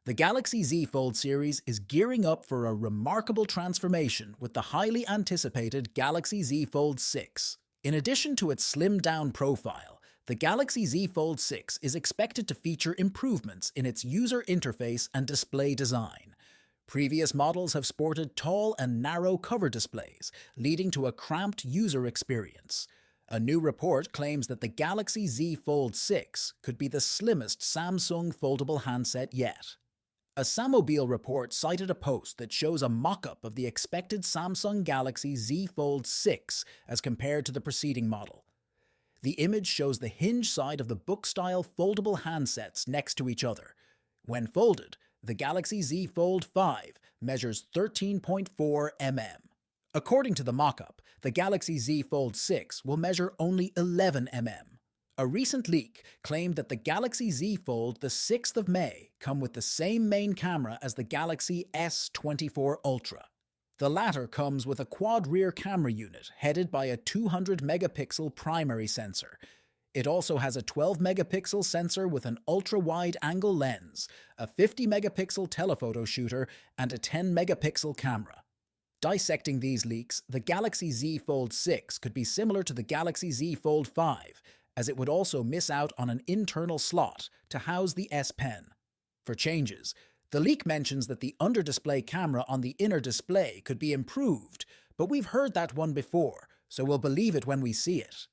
The Galaxy Z Fold series is gearing up for a remarkable transformation with the highly anticipated Galaxy Z Fold 6. In addition to its slimmed-down profile, the Galaxy Z Fold 6 is expected to feature improvements in its user interface and display design. Previous models have sported tall and narrow cover displays, leading to a cramped user experience. A new report claims that the Galaxy Z Fold 6 could be the slimmest Samsung foldable handset yet. A Samobile report cited a post that shows a mock-up of the expected Samsung Galaxy Z Fold 6 as compared to the preceding model. The image shows the hinge side of the book-style foldable handsets next to each other. When folded, the Galaxy Z Fold 5 measures 13.4 mm. According to the mock-up, the Galaxy Z Fold 6 will measure only 11 mm. A recent leak claimed that the Galaxy Z Fold the 6th of May come with the same main camera as the Galaxy S24 Ultra. The latter comes with a quad rear camera unit headed by a 200 megapixel primary sensor. It also has a 12 megapixel sensor with an ultra-wide angle lens, a 50 megapixel telephoto shooter, and a 10 megapixel camera. Dissecting these leaks, the Galaxy Z Fold 6 could be similar to the Galaxy Z Fold 5, as it would also miss out on an internal slot to house the S Pen. For changes, the leak mentions that the under-display camera on the inner display could be improved, but we've heard that one before, so we'll believe it when we see it.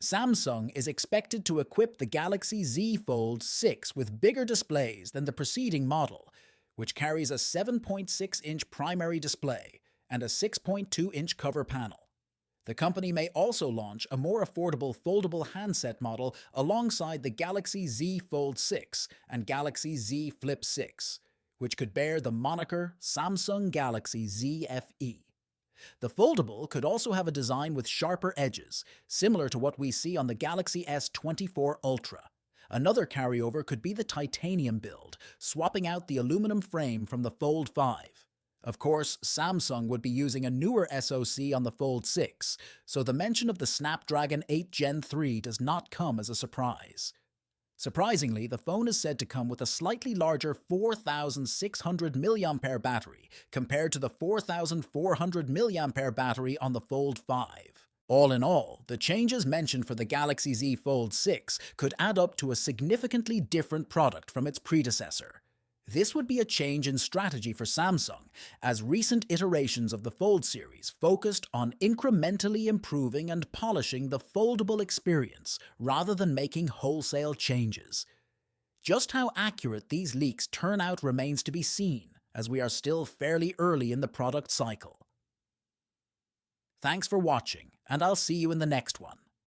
Samsung is expected to equip the Galaxy Z Fold 6 with bigger displays than the preceding model, which carries a 7.6-inch primary display and a 6.2-inch cover panel. The company may also launch a more affordable foldable handset model alongside the Galaxy Z Fold 6 and Galaxy Z Flip 6, which could bear the moniker Samsung Galaxy Z FE. The foldable could also have a design with sharper edges, similar to what we see on the Galaxy S24 Ultra. Another carryover could be the titanium build, swapping out the aluminum frame from the Fold 5. Of course, Samsung would be using a newer SoC on the Fold 6, so the mention of the Snapdragon 8 Gen 3 does not come as a surprise. Surprisingly, the phone is said to come with a slightly larger 4,600 mAh battery compared to the 4,400 mAh battery on the Fold 5. All in all, the changes mentioned for the Galaxy Z Fold 6 could add up to a significantly different product from its predecessor. This would be a change in strategy for Samsung, as recent iterations of the Fold series focused on incrementally improving and polishing the foldable experience rather than making wholesale changes. Just how accurate these leaks turn out remains to be seen, as we are still fairly early in the product cycle. Thanks for watching, and I'll see you in the next one.